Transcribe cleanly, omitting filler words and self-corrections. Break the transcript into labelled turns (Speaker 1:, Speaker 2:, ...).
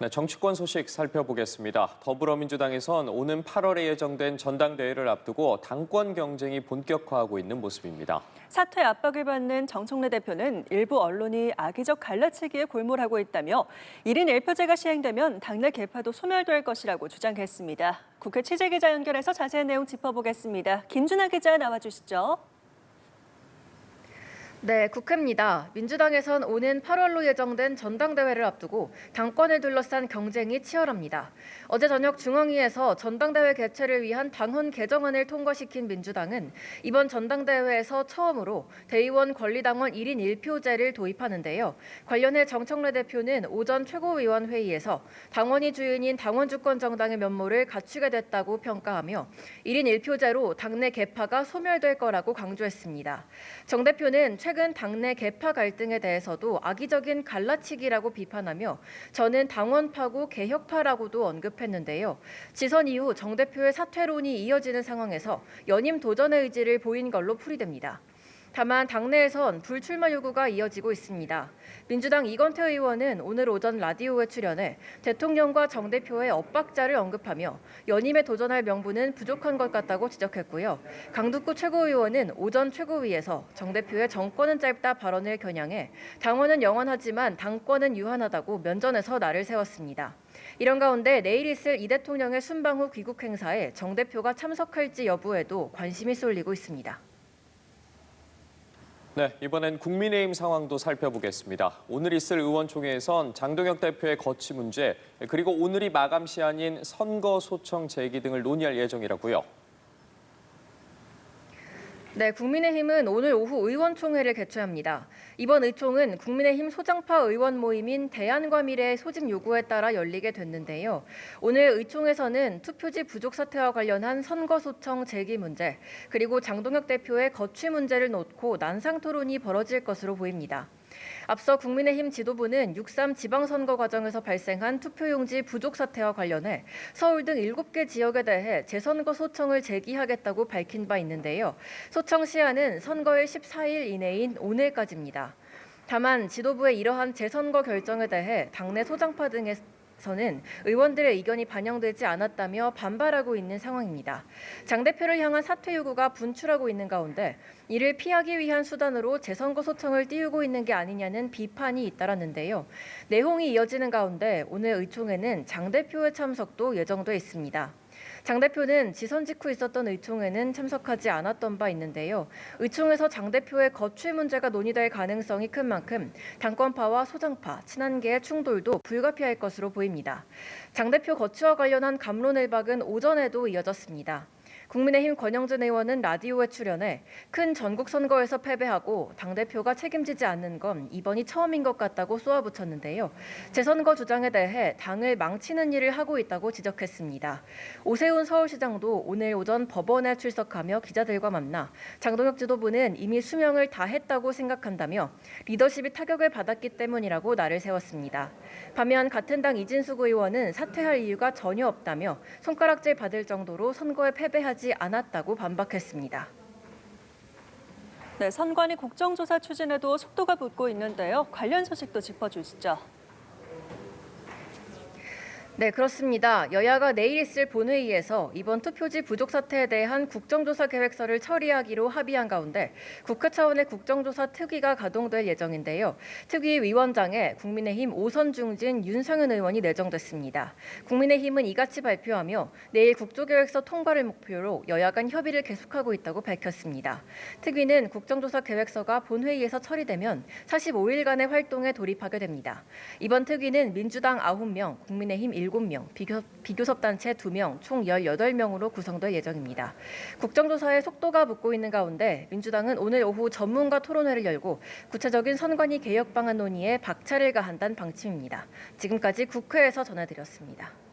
Speaker 1: 네, 정치권 소식 살펴보겠습니다. 더불어민주당에선 오는 8월에 예정된 전당대회를 앞두고 당권 경쟁이 본격화하고 있는 모습입니다.
Speaker 2: 사퇴 압박을 받는 정청래 대표는 일부 언론이 악의적 갈라치기에 골몰하고 있다며 1인 1표제가 시행되면 당내 계파도 소멸될 것이라고 주장했습니다. 국회 취재기자 연결해서 자세한 내용 짚어보겠습니다. 김준하 기자 나와주시죠.
Speaker 3: 네, 국회입니다. 민주당에선 오는 8월로 예정된 전당대회를 앞두고 당권을 둘러싼 경쟁이 치열합니다. 어제 저녁 중앙위에서 전당대회 개최를 위한 당헌 개정안을 통과시킨 민주당은 이번 전당대회에서 처음으로 대의원 권리당원 1인 1표제를 도입하는데요. 관련해 정청래 대표는 오전 최고위원회의에서 당원이 주인인 당원주권정당의 면모를 갖추게 됐다고 평가하며 1인 1표제로 당내 계파가 소멸될 거라고 강조했습니다. 정 대표는 최근 당내 계파 갈등에 대해서도 악의적인 갈라치기라고 비판하며 저는 당원파고 개혁파라고도 언급했는데요. 지선 이후 정 대표의 사퇴론이 이어지는 상황에서 연임 도전의 의지를 보인 걸로 풀이됩니다. 다만 당내에선 불출마 요구가 이어지고 있습니다. 민주당 이건태 의원은 오늘 오전 라디오에 출연해 대통령과 정 대표의 엇박자를 언급하며 연임에 도전할 명분은 부족한 것 같다고 지적했고요. 강두구 최고위원은 오전 최고위에서 정 대표의 정권은 짧다 발언을 겨냥해 당원은 영원하지만 당권은 유한하다고 면전에서 날을 세웠습니다. 이런 가운데 내일 있을 이 대통령의 순방 후 귀국 행사에 정 대표가 참석할지 여부에도 관심이 쏠리고 있습니다.
Speaker 1: 네, 이번엔 국민의힘 상황도 살펴보겠습니다. 오늘 있을 의원총회에선 장동혁 대표의 거취 문제, 그리고 오늘이 마감 시한인 선거 소청 제기 등을 논의할 예정이라고요.
Speaker 3: 네, 국민의힘은 오늘 오후 의원총회를 개최합니다. 이번 의총은 국민의힘 소장파 의원 모임인 대안과 미래의 소집 요구에 따라 열리게 됐는데요. 오늘 의총에서는 투표지 부족 사태와 관련한 선거 소청 제기 문제, 그리고 장동혁 대표의 거취 문제를 놓고 난상 토론이 벌어질 것으로 보입니다. 앞서 국민의힘 지도부는 6.3 지방선거 과정에서 발생한 투표용지 부족 사태와 관련해 서울 등 7개 지역에 대해 재선거 소청을 제기하겠다고 밝힌 바 있는데요. 소청 시한은 선거일 14일 이내인 오늘까지입니다. 다만 지도부의 이러한 재선거 결정에 대해 당내 소장파 등에서는 의원들의 의견이 반영되지 않았다며 반발하고 있는 상황입니다. 장 대표를 향한 사퇴 요구가 분출하고 있는 가운데 이를 피하기 위한 수단으로 재선거 소청을 띄우고 있는 게 아니냐는 비판이 잇따랐는데요. 내홍이 이어지는 가운데 오늘 의총에는 장 대표의 참석도 예정돼 있습니다. 장 대표는 지선 직후 있었던 의총에는 참석하지 않았던 바 있는데요. 의총에서 장 대표의 거취 문제가 논의될 가능성이 큰 만큼 당권파와 소장파, 친한계의 충돌도 불가피할 것으로 보입니다. 장 대표 거취와 관련한 갑론을박은 오전에도 이어졌습니다. 국민의힘 권영진 의원은 라디오에 출연해 큰 전국 선거에서 패배하고 당대표가 책임지지 않는 건 이번이 처음인 것 같다고 쏘아붙였는데요. 재선거 주장에 대해 당을 망치는 일을 하고 있다고 지적했습니다. 오세훈 서울시장도 오늘 오전 법원에 출석하며 기자들과 만나 장동혁 지도부는 이미 수명을 다했다고 생각한다며 리더십이 타격을 받았기 때문이라고 날을 세웠습니다. 반면 같은 당 이진숙 의원은 사퇴할 이유가 전혀 없다며 손가락질 받을 정도로 선거에 패배하지 않았다고 반박했습니다.
Speaker 2: 네, 선관위 국정조사 추진에도 속도가 붙고 있는데요. 관련 소식도 짚어주시죠.
Speaker 3: 네, 그렇습니다. 여야가 내일 있을 본회의에서 이번 투표지 부족 사태에 대한 국정조사 계획서를 처리하기로 합의한 가운데 국회 차원의 국정조사 특위가 가동될 예정인데요. 특위 위원장에 국민의힘 오선 중진 윤상현 의원이 내정됐습니다. 국민의힘은 이같이 발표하며 내일 국조계획서 통과를 목표로 여야 간 협의를 계속하고 있다고 밝혔습니다. 특위는 국정조사 계획서가 본회의에서 처리되면 45일간의 활동에 돌입하게 됩니다. 이번 특위는 민주당 9명, 국민의힘 7명, 비교섭단체 2명, 총 18명으로 구성될 예정입니다. 국정조사에 속도가 붙고 있는 가운데 민주당은 오늘 오후 전문가 토론회를 열고 구체적인 선관위 개혁 방안 논의에 박차를 가한다는 방침입니다. 지금까지 국회에서 전해드렸습니다.